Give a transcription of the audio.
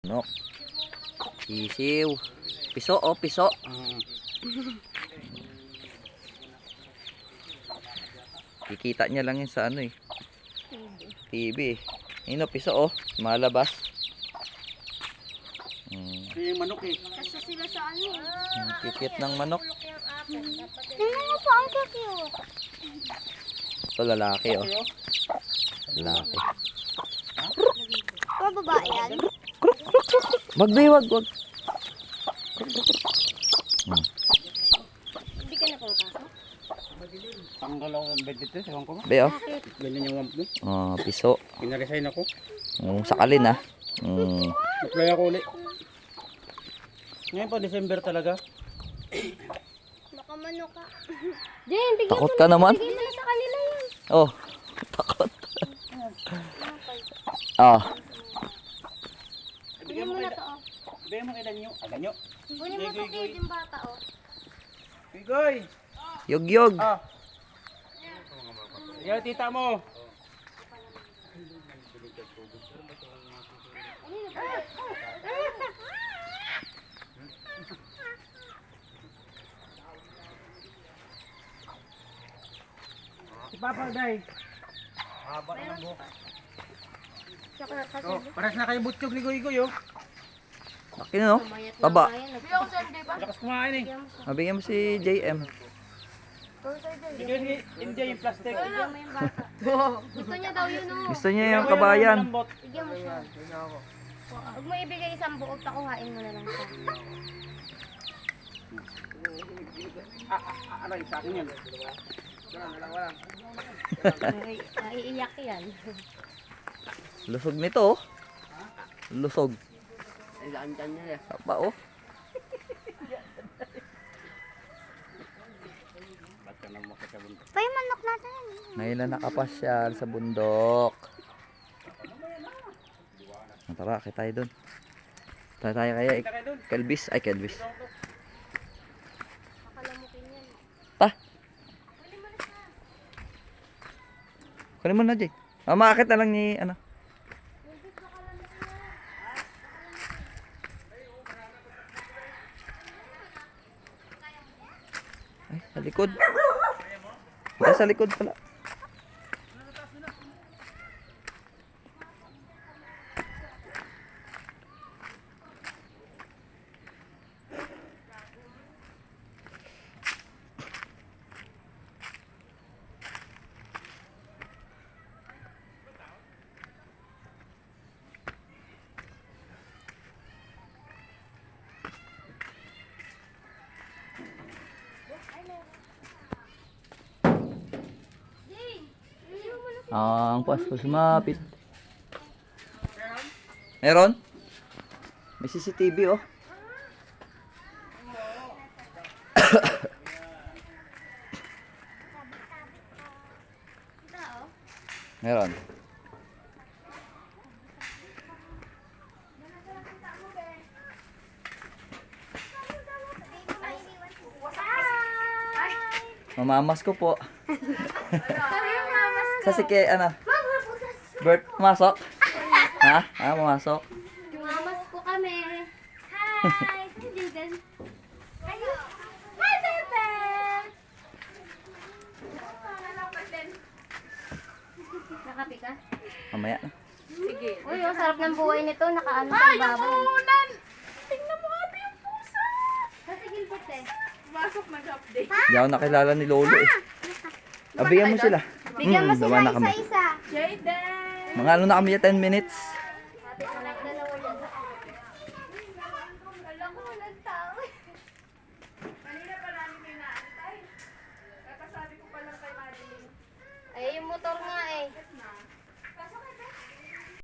Nok. Sisiw. Piso oh, piso. Kikita niya lang yun sa ano eh. TV. Ino, piso oh. Malabas. Yung manok eh. Kasi sila sa ano. Kikit ng manok. Tingnan mo pa ang cute. Ito lalaki oh. Lalaki. Or babae yan? Wag wag. Hindi ka na pumapasok? Tanggal ako ng bed dito. Ewan ko ba? Be oh. Ganyan yung wamp mo. Piso. Pinaresign ako. Sakalin ah. Apply ako ulit. Ngayon pa December talaga. Baka manok ka. Jen, bigyan Takot ka naman? Bigyan mo na sa kanila yan. Oh. Takot. Ah. Bigyan mo na to oh. Bigyan mo kay Danyo. Danyo. Kunin mo to kid yung bata oh. Pigoy. Yog. Yan tita mo. Si Papa Day. Haba ng buhok. Tsaka kasi. Oh, paras na kayo butchog ni Goy oh. Laki no? Taba. Lakas kumain eh. Mabigyan mo si JM. Sige, hindi yung plastic. Bigyan mo yung bata. Gusto niya daw yun oh. Gusto niya yung kabayan. Bigyan mo siya. Huwag mo ibigay isang buo, takuhain mo na lang siya. Aray, sa akin yan. Naiiyak yan. Lusog nito oh. Lusog. Ay, daan niya eh. Taba oh. Ba't ka nang makasabunta? Pa yung manok natin. Ngayon na nakapasyal sa bundok. Tara, kaya tayo dun. Tayo kaya Kelvis. Ay, Kelvis. Makalamukin yan. Ta. Kunin mo na, Jay. Makakit na lang ni, ano. Ay, sa likod. Ay, sa likod pala. Ang pasko sumapit. Meron? May CCTV oh. Meron. Mamamas ko po. Kasi kay ano? Bert, masok? Ha? Mamasok? Mamas po kami. Hi! Jaden. Ayo. Hi, Bebe! Nakapi ka? Mamaya na. Uy, ang sarap ng buhay nito. Nakaano sa ibabaw. Tingnan mo ate yung pusa. Kasi gilbert eh. Pasok nag-update. Hindi ako nakilala ni Lolo eh. Bigyan mo sila. Bigyan mo Dawa sila na kami. isa-isa. Jaden! Mga ano na kami 10 minutes. Sabi ko